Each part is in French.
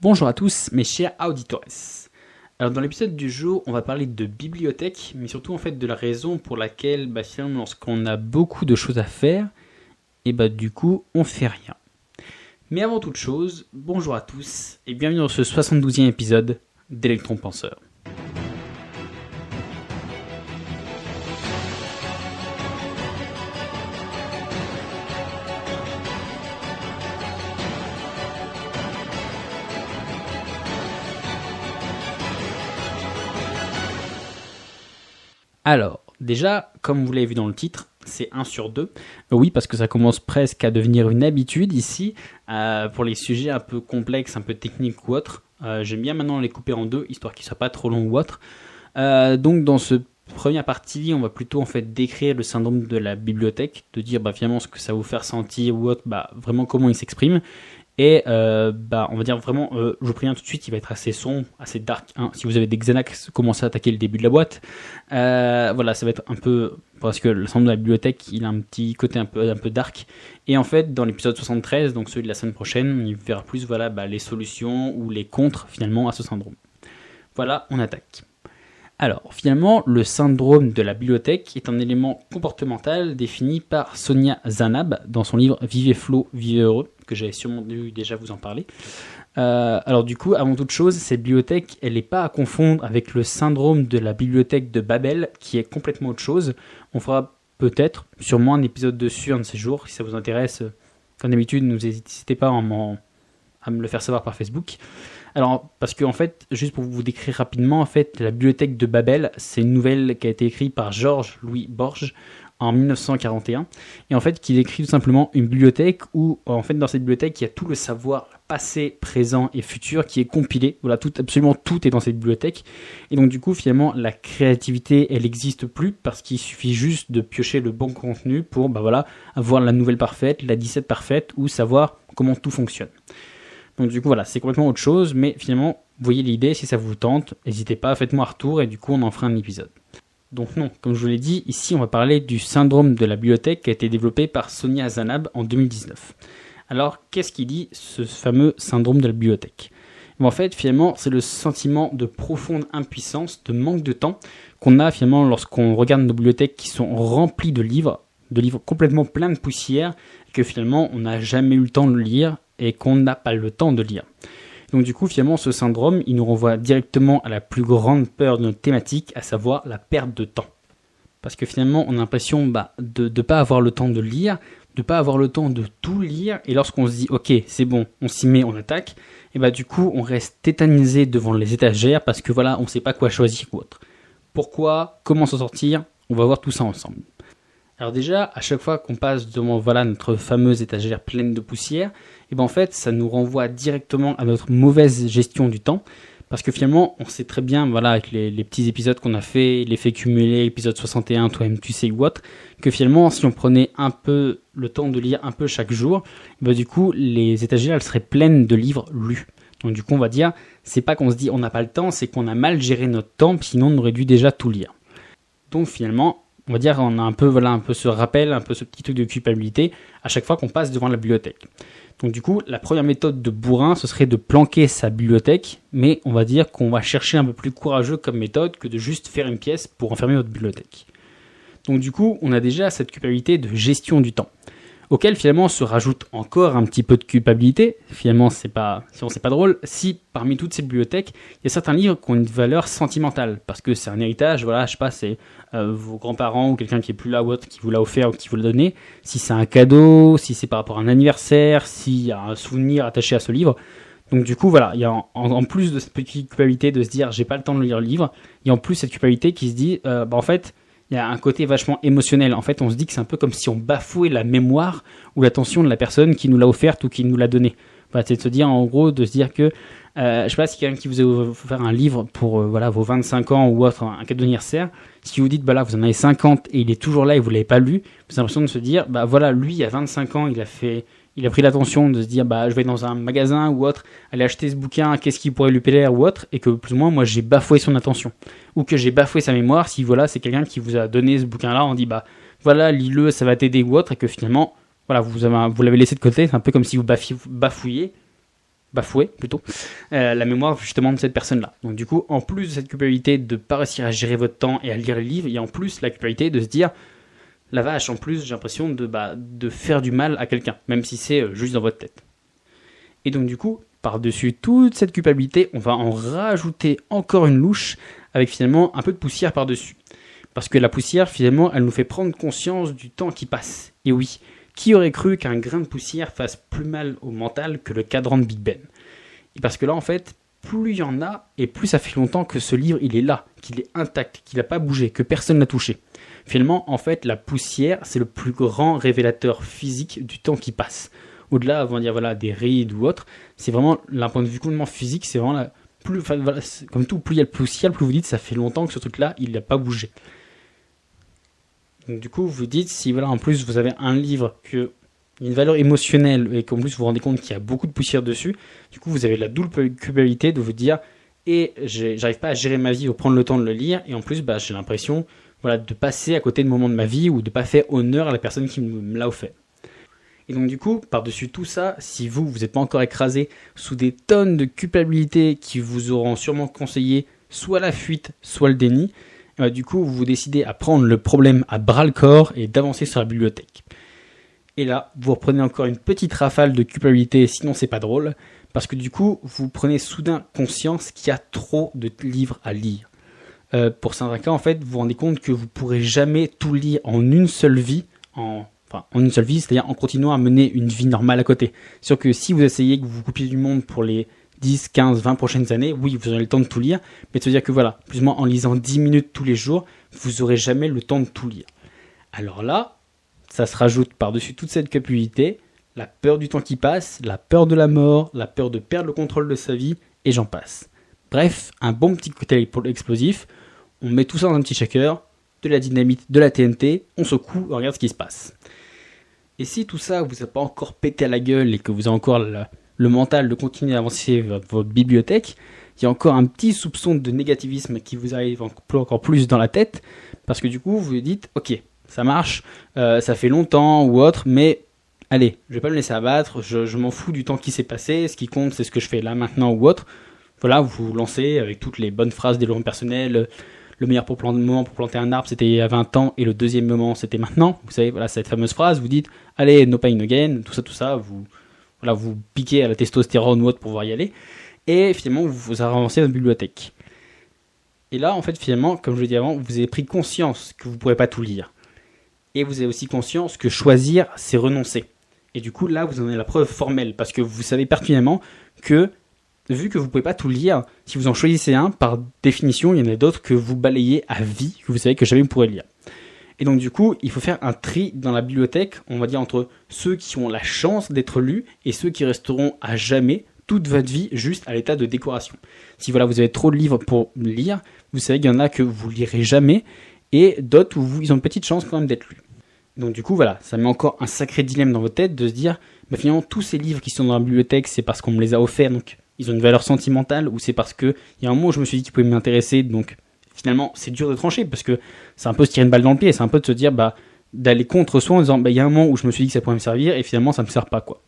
Bonjour à tous mes chers auditores. Alors dans l'épisode du jour, on va parler de bibliothèque, mais surtout en fait de la raison pour laquelle finalement lorsqu'on a beaucoup de choses à faire, et du coup on fait rien. Mais avant toute chose, bonjour à tous et bienvenue dans ce 72e épisode d'Electron Penseur. Alors, déjà, comme vous l'avez vu dans le titre, c'est 1 sur 2. Oui, parce que ça commence presque à devenir une habitude ici, pour les sujets un peu complexes, un peu techniques ou autres. J'aime bien maintenant les couper en deux, histoire qu'ils ne soient pas trop longs ou autres. Donc dans cette première partie, on va plutôt en fait décrire le syndrome de la bibliothèque, de dire finalement ce que ça va vous faire sentir ou autre, vraiment comment il s'exprime. Et on va dire vraiment, je vous préviens tout de suite, il va être assez sombre, assez dark. Si vous avez des Xanax, commencez à attaquer le début de la boîte. Voilà, ça va être un peu, parce que le syndrome de la bibliothèque, il a un petit côté un peu dark. Et en fait, dans l'épisode 73, donc celui de la semaine prochaine, il verra plus les solutions ou les contres finalement à ce syndrome. Voilà, on attaque. Alors, finalement, le syndrome de la bibliothèque est un élément comportemental défini par Sonia Zanab dans son livre « Vivez Flow, vivez heureux », que j'avais sûrement dû déjà vous en parler. Alors du coup, avant toute chose, cette bibliothèque, elle n'est pas à confondre avec le syndrome de la bibliothèque de Babel, qui est complètement autre chose. On fera peut-être, sûrement un épisode dessus un de ces jours, si ça vous intéresse. Comme d'habitude, n'hésitez pas à me le faire savoir par Facebook. Alors, parce que en fait, juste pour vous décrire rapidement, en fait, la bibliothèque de Babel, c'est une nouvelle qui a été écrite par Georges Louis Borges en 1941, et en fait, qui décrit tout simplement une bibliothèque où, en fait, dans cette bibliothèque, il y a tout le savoir passé, présent et futur qui est compilé. Voilà, absolument tout est dans cette bibliothèque, et donc du coup, finalement, la créativité, elle n'existe plus parce qu'il suffit juste de piocher le bon contenu pour, avoir la nouvelle parfaite, la 17 parfaite, ou savoir comment tout fonctionne. Donc du coup voilà, c'est complètement autre chose, mais finalement, voyez l'idée, si ça vous tente, n'hésitez pas, faites-moi un retour et du coup on en fera un épisode. Donc non, comme je vous l'ai dit, ici on va parler du syndrome de la bibliothèque qui a été développé par Sonia Zanab en 2019. Alors qu'est-ce qu'il dit, ce fameux syndrome de la bibliothèque ? En fait, finalement, c'est le sentiment de profonde impuissance, de manque de temps qu'on a finalement lorsqu'on regarde nos bibliothèques qui sont remplies de livres complètement pleins de poussière, et que finalement on n'a jamais eu le temps de lire, et qu'on n'a pas le temps de lire. Donc du coup, finalement, ce syndrome, il nous renvoie directement à la plus grande peur de notre thématique, à savoir la perte de temps. Parce que finalement, on a l'impression de ne pas avoir le temps de lire, de ne pas avoir le temps de tout lire, et lorsqu'on se dit « Ok, c'est bon, on s'y met, on attaque », et du coup, on reste tétanisé devant les étagères, parce que on ne sait pas quoi choisir ou autre. Pourquoi ? Comment s'en sortir ? On va voir tout ça ensemble. Alors déjà, à chaque fois qu'on passe devant notre fameuse étagère pleine de poussière, en fait, ça nous renvoie directement à notre mauvaise gestion du temps, parce que finalement, on sait très bien, avec les petits épisodes qu'on a fait, l'effet cumulé, épisode 61, toi-même tu sais ou autre, que finalement, si on prenait un peu le temps de lire un peu chaque jour, du coup, les étagères, elles seraient pleines de livres lus. Donc du coup, on va dire, c'est pas qu'on se dit on n'a pas le temps, c'est qu'on a mal géré notre temps, sinon on aurait dû déjà tout lire. Donc finalement, on va dire on a un peu ce rappel, un peu ce petit truc de culpabilité à chaque fois qu'on passe devant la bibliothèque. Donc du coup, la première méthode de bourrin, ce serait de planquer sa bibliothèque, mais on va dire qu'on va chercher un peu plus courageux comme méthode que de juste faire une pièce pour enfermer votre bibliothèque. Donc du coup, on a déjà cette culpabilité de gestion du temps, auquel finalement se rajoute encore un petit peu de culpabilité. Finalement, c'est pas drôle si parmi toutes ces bibliothèques, il y a certains livres qui ont une valeur sentimentale, parce que c'est un héritage, c'est vos grands-parents ou quelqu'un qui est plus là ou autre qui vous l'a offert ou qui vous l'a donné, si c'est un cadeau, si c'est par rapport à un anniversaire, s'il y a un souvenir attaché à ce livre. Donc du coup, il y a en plus de cette petite culpabilité de se dire j'ai pas le temps de lire le livre, il y a en plus cette culpabilité qui se dit en fait, il y a un côté vachement émotionnel. En fait, on se dit que c'est un peu comme si on bafouait la mémoire ou l'attention de la personne qui nous l'a offerte ou qui nous l'a donnée. C'est de se dire, en gros, de se dire que, je sais pas, si quelqu'un qui vous a offert un livre pour vos 25 ans ou autre, un cadeau d'anniversaire, si vous dites, vous en avez 50 et il est toujours là et vous l'avez pas lu, vous avez l'impression de se dire, lui, il y a 25 ans, il a pris l'attention de se dire, je vais dans un magasin ou autre, aller acheter ce bouquin, qu'est-ce qui pourrait lui plaire ou autre, et que plus ou moins, moi, j'ai bafoué son attention. Ou que j'ai bafoué sa mémoire, si c'est quelqu'un qui vous a donné ce bouquin-là, on dit, lis-le, ça va t'aider ou autre, et que finalement, vous l'avez laissé de côté, c'est un peu comme si vous bafouillez, bafouer plutôt la mémoire justement de cette personne-là. Donc du coup, en plus de cette culpabilité de pas réussir à gérer votre temps et à lire les livres, il y a en plus la culpabilité de se dire la vache, en plus j'ai l'impression de faire du mal à quelqu'un, même si c'est juste dans votre tête. Et donc du coup, par-dessus toute cette culpabilité, on va en rajouter encore une louche avec finalement un peu de poussière par-dessus. Parce que la poussière, finalement, elle nous fait prendre conscience du temps qui passe. Et oui, qui aurait cru qu'un grain de poussière fasse plus mal au mental que le cadran de Big Ben? Et parce que là, en fait, plus il y en a, et plus ça fait longtemps que ce livre, il est là, qu'il est intact, qu'il n'a pas bougé, que personne n'a touché. Finalement, en fait, la poussière, c'est le plus grand révélateur physique du temps qui passe. Au-delà, avant de dire voilà, des rides ou autre, c'est vraiment, d'un point de vue complètement physique, c'est vraiment voilà, comme tout, plus il y a de poussière, plus vous dites, ça fait longtemps que ce truc-là, il n'a pas bougé. Donc du coup, vous dites, si voilà, en plus vous avez un livre qui a une valeur émotionnelle et qu'en plus vous vous rendez compte qu'il y a beaucoup de poussière dessus, du coup vous avez la double culpabilité de vous dire, et j'arrive pas à gérer ma vie ou prendre le temps de le lire, et en plus j'ai l'impression voilà, de passer à côté de moments de ma vie ou de pas faire honneur à la personne qui me l'a offert. Et donc du coup, par-dessus tout ça, si vous n'êtes pas encore écrasé sous des tonnes de culpabilité qui vous auront sûrement conseillé soit la fuite, soit le déni, du coup vous décidez à prendre le problème à bras le corps et d'avancer sur la bibliothèque. Et là, vous reprenez encore une petite rafale de culpabilité, sinon c'est pas drôle, parce que du coup, vous prenez soudain conscience qu'il y a trop de livres à lire. Pour certains cas, en fait, vous vous rendez compte que vous pourrez jamais tout lire en une seule vie, en une seule vie, c'est-à-dire en continuant à mener une vie normale à côté. C'est sûr que si vous essayez que vous vous coupiez du monde pour les 10, 15, 20 prochaines années, oui, vous aurez le temps de tout lire, mais de se dire que voilà, plus ou moins en lisant 10 minutes tous les jours, vous aurez jamais le temps de tout lire. Alors là, ça se rajoute par-dessus toute cette culpabilité, la peur du temps qui passe, la peur de la mort, la peur de perdre le contrôle de sa vie, et j'en passe. Bref, un bon petit cocktail pour l'explosif, on met tout ça dans un petit shaker, de la dynamite, de la TNT, on secoue, on regarde ce qui se passe. Et si tout ça vous a pas encore pété à la gueule et que vous avez encore le mental de continuer à avancer votre bibliothèque, il y a encore un petit soupçon de négativisme qui vous arrive encore plus dans la tête, parce que du coup vous vous dites, ok, ça marche, ça fait longtemps ou autre, mais allez, je vais pas me laisser abattre, je m'en fous du temps qui s'est passé, ce qui compte c'est ce que je fais là maintenant ou autre. Voilà, vous vous lancez avec toutes les bonnes phrases développement personnel, le meilleur moment pour planter un arbre, c'était il y a 20 ans, et le deuxième moment, c'était maintenant. Vous savez, voilà, cette fameuse phrase, vous dites, allez, no pain, no gain, tout ça, vous piquez à la testostérone ou autre pour pouvoir y aller, et finalement, vous avancez dans la bibliothèque. Et là, en fait, finalement, comme je l'ai dit avant, vous avez pris conscience que vous ne pourrez pas tout lire. Et vous avez aussi conscience que choisir, c'est renoncer. Et du coup, là, vous en avez la preuve formelle, parce que vous savez pertinemment que, vu que vous ne pouvez pas tout lire, si vous en choisissez un, par définition, il y en a d'autres que vous balayez à vie, que vous savez que jamais vous pourrez lire. Et donc du coup, il faut faire un tri dans la bibliothèque, on va dire entre ceux qui ont la chance d'être lus et ceux qui resteront à jamais, toute votre vie, juste à l'état de décoration. Si voilà, vous avez trop de livres pour lire, vous savez qu'il y en a que vous lirez jamais, et d'autres où ils ont une petite chance quand même d'être lus. Donc du coup, voilà, ça met encore un sacré dilemme dans votre tête de se dire, bah, finalement, tous ces livres qui sont dans la bibliothèque, c'est parce qu'on me les a offerts, donc ils ont une valeur sentimentale, ou c'est parce qu'il y a un moment où je me suis dit qu'ils pouvaient m'intéresser, donc finalement c'est dur de trancher, parce que c'est un peu se tirer une balle dans le pied, c'est un peu de se dire, d'aller contre soi en disant, il y a un moment où je me suis dit que ça pourrait me servir, et finalement ça me sert pas, quoi.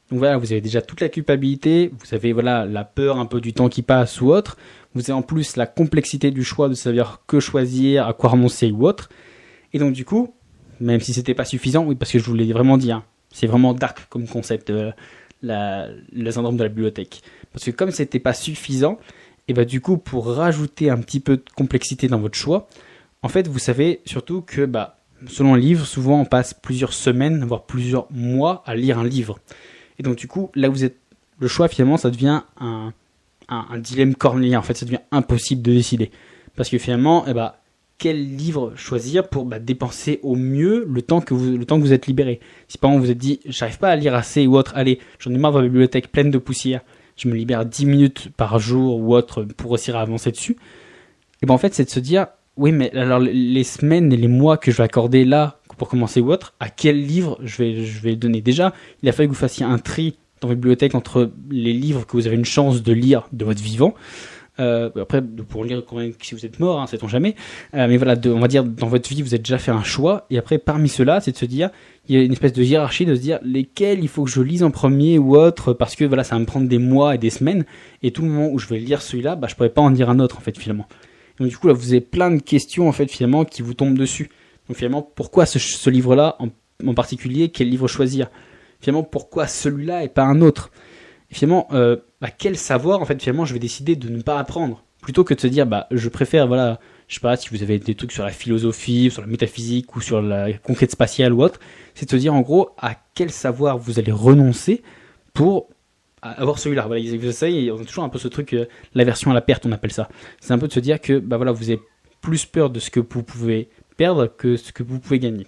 Donc voilà, vous avez déjà toute la culpabilité, vous avez voilà la peur un peu du temps qui passe ou autre, vous avez en plus la complexité du choix de savoir que choisir, à quoi renoncer ou autre, et donc du coup, même si c'était pas suffisant, oui, parce que je vous l'ai vraiment dit, c'est vraiment dark comme concept, le syndrome de la bibliothèque. Parce que comme c'était pas suffisant, et du coup, pour rajouter un petit peu de complexité dans votre choix, en fait, vous savez surtout que, selon un livre, souvent on passe plusieurs semaines, voire plusieurs mois à lire un livre. Et donc du coup, là où vous êtes, le choix finalement, ça devient un dilemme cornélien. En fait, ça devient impossible de décider. Parce que finalement, quel livre choisir pour dépenser au mieux le temps que vous êtes libéré. Si par exemple vous êtes dit, j'arrive pas à lire assez ou autre, allez, j'en ai marre de ma bibliothèque pleine de poussière, je me libère 10 minutes par jour ou autre pour réussir à avancer dessus, et en fait c'est de se dire, oui mais alors les semaines et les mois que je vais accorder là pour commencer ou autre, à quel livre je vais donner. Déjà, il a fallu que vous fassiez un tri dans votre bibliothèque entre les livres que vous avez une chance de lire de votre vivant, Après, pour lire quand même si vous êtes mort, hein, sait-on jamais. Mais voilà, on va dire dans votre vie, vous avez déjà fait un choix. Et après, parmi ceux-là, c'est de se dire, il y a une espèce de hiérarchie, de se dire lesquels il faut que je lise en premier ou autre, parce que voilà, ça va me prendre des mois et des semaines. Et tout le moment où je vais lire celui-là, je pourrais pas en lire un autre en fait finalement. Donc du coup là, vous avez plein de questions en fait finalement qui vous tombent dessus. Donc finalement, pourquoi ce livre-là en particulier, quel livre choisir? Finalement, pourquoi celui-là et pas un autre? Et finalement, quel savoir en fait finalement je vais décider de ne pas apprendre, plutôt que de se dire je préfère, voilà, je sais pas, si vous avez des trucs sur la philosophie, sur la métaphysique ou sur la conquête spatiale ou autre, c'est de se dire en gros à quel savoir vous allez renoncer pour avoir celui-là. Voilà, on a toujours un peu ce truc, l'aversion à la perte, on appelle ça. C'est un peu de se dire que voilà, vous avez plus peur de ce que vous pouvez perdre que ce que vous pouvez gagner.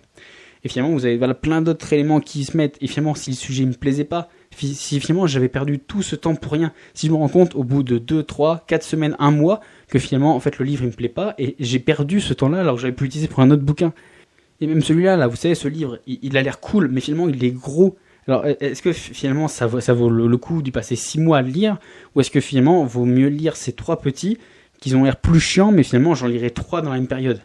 Et finalement, vous avez plein d'autres éléments qui se mettent. Et finalement, si le sujet me plaisait pas, si finalement j'avais perdu tout ce temps pour rien, si je me rends compte au bout de 2, 3, 4 semaines, 1 mois, que finalement, en fait, le livre il me plaît pas et j'ai perdu ce temps-là alors que j'avais pu l'utiliser pour un autre bouquin. Et même celui-là, là, vous savez, ce livre, il a l'air cool, mais finalement, il est gros. Alors, est-ce que finalement, ça vaut le coup d'y passer 6 mois à le lire, ou est-ce que finalement, vaut mieux lire ces 3 petits, qui ont l'air plus chiants, mais finalement, j'en lirai 3 dans la même période.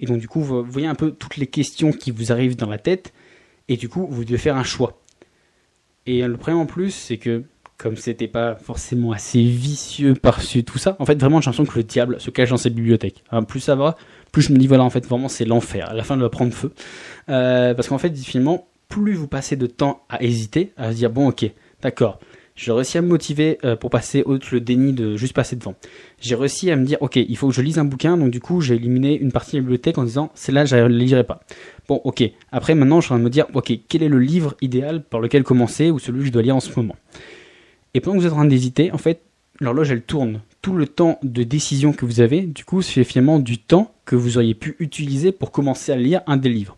Et donc, du coup, vous voyez un peu toutes les questions qui vous arrivent dans la tête, et du coup, vous devez faire un choix. Et le problème en plus, c'est que, comme c'était pas forcément assez vicieux par-dessus tout ça, en fait, vraiment, j'ai l'impression que le diable se cache dans cette bibliothèque. Alors, plus ça va, plus je me dis, voilà, en fait, vraiment, c'est l'enfer. À la fin, elle va prendre feu. Parce qu'en fait, finalement, plus vous passez de temps à hésiter, à se dire, bon, ok, d'accord, j'ai réussi à me motiver pour passer outre le déni de juste passer devant. J'ai réussi à me dire, ok, il faut que je lise un bouquin, donc du coup, j'ai éliminé une partie de la bibliothèque en disant, celle-là, je ne la lirai pas. Bon, ok, après, maintenant, je suis en train de me dire, ok, quel est le livre idéal par lequel commencer, ou celui que je dois lire en ce moment. Et pendant que vous êtes en train d'hésiter, en fait, l'horloge, elle tourne. Tout le temps de décision que vous avez, du coup, c'est finalement du temps que vous auriez pu utiliser pour commencer à lire un des livres.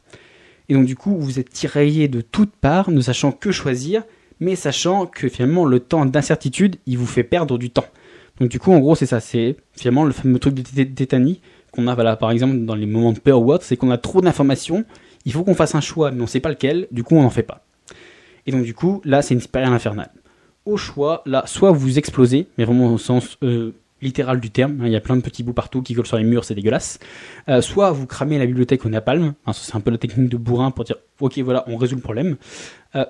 Et donc, du coup, vous êtes tiraillé de toutes parts, ne sachant que choisir, mais sachant que finalement, le temps d'incertitude, il vous fait perdre du temps. Donc, du coup, en gros, c'est ça. C'est finalement le fameux truc de tétanie qu'on a, voilà, par exemple, dans les moments de peur ou autre, c'est qu'on a trop d'informations, il faut qu'on fasse un choix, mais on ne sait pas lequel, du coup, on n'en fait pas. Et donc, du coup, là, c'est une spirale infernale. Au choix, là, soit vous explosez, mais vraiment au sens littéral du terme, il y a plein de petits bouts partout qui collent sur les murs, c'est dégueulasse. Soit vous cramez la bibliothèque au napalm, c'est un peu la technique de bourrin pour dire ok voilà, on résout le problème.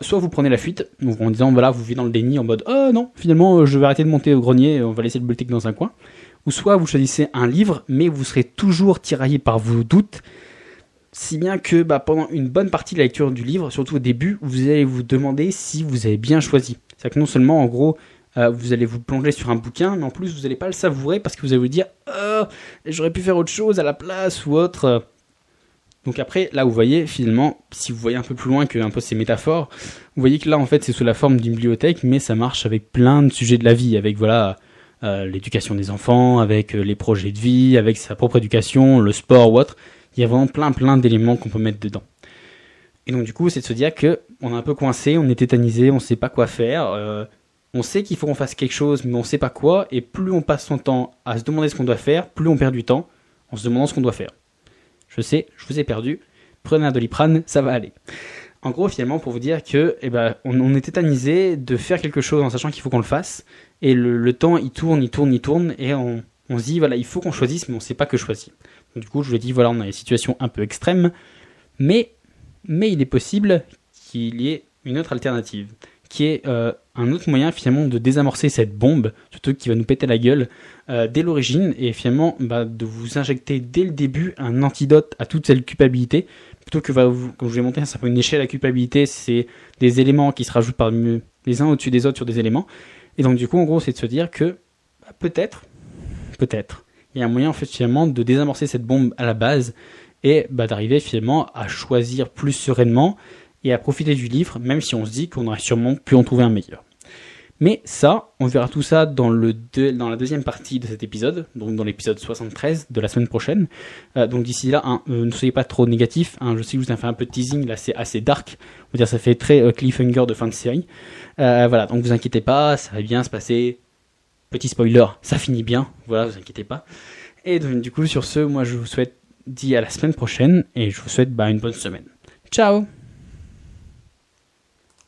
Soit vous prenez la fuite, donc en disant voilà, vous vivez dans le déni en mode non, finalement je vais arrêter de monter au grenier, on va laisser la bibliothèque dans un coin. Ou soit vous choisissez un livre, mais vous serez toujours tiraillé par vos doutes, si bien que pendant une bonne partie de la lecture du livre, surtout au début, vous allez vous demander si vous avez bien choisi. C'est-à-dire que non seulement, en gros, vous allez vous plonger sur un bouquin, mais en plus, vous n'allez pas le savourer parce que vous allez vous dire « j'aurais pu faire autre chose à la place ou autre ». Donc après, là, vous voyez, finalement, si vous voyez un peu plus loin que un peu ces métaphores, vous voyez que là, en fait, c'est sous la forme d'une bibliothèque, mais ça marche avec plein de sujets de la vie, avec, voilà, l'éducation des enfants, avec les projets de vie, avec sa propre éducation, le sport ou autre. Il y a vraiment plein d'éléments qu'on peut mettre dedans. Et donc du coup, c'est de se dire que on est un peu coincé, on est tétanisé, on sait pas quoi faire. On sait qu'il faut qu'on fasse quelque chose, mais on sait pas quoi. Et plus on passe son temps à se demander ce qu'on doit faire, plus on perd du temps en se demandant ce qu'on doit faire. Je sais, je vous ai perdu. Prenez un Doliprane, ça va aller. En gros, finalement, pour vous dire que, on est tétanisé de faire quelque chose en sachant qu'il faut qu'on le fasse. Et le temps, il tourne, et on se dit voilà, il faut qu'on choisisse, mais on sait pas que choisir. Donc, du coup, je vous ai dit voilà, on a des situations un peu extrêmes, mais il est possible qu'il y ait une autre alternative, qui est un autre moyen finalement de désamorcer cette bombe, ce truc qui va nous péter la gueule dès l'origine, et finalement de vous injecter dès le début un antidote à toute cette culpabilité, plutôt que, comme je vous l'ai montré, c'est un peu une échelle à culpabilité, c'est des éléments qui se rajoutent par les uns au-dessus des autres sur des éléments, et donc du coup en gros c'est de se dire que peut-être, il y a un moyen en fait finalement de désamorcer cette bombe à la base, et d'arriver finalement à choisir plus sereinement et à profiter du livre, même si on se dit qu'on aurait sûrement pu en trouver un meilleur. Mais ça, on verra tout ça dans la deuxième partie de cet épisode, donc dans l'épisode 73 de la semaine prochaine. Donc d'ici là, ne soyez pas trop négatifs. Je sais que je vous ai fait un peu de teasing, là c'est assez dark. On va dire ça fait très cliffhanger de fin de série. Voilà, donc vous inquiétez pas, ça va bien se passer. Petit spoiler, ça finit bien. Voilà, vous inquiétez pas. Et donc, du coup, sur ce, moi je vous souhaite à la semaine prochaine et je vous souhaite une bonne semaine. Ciao!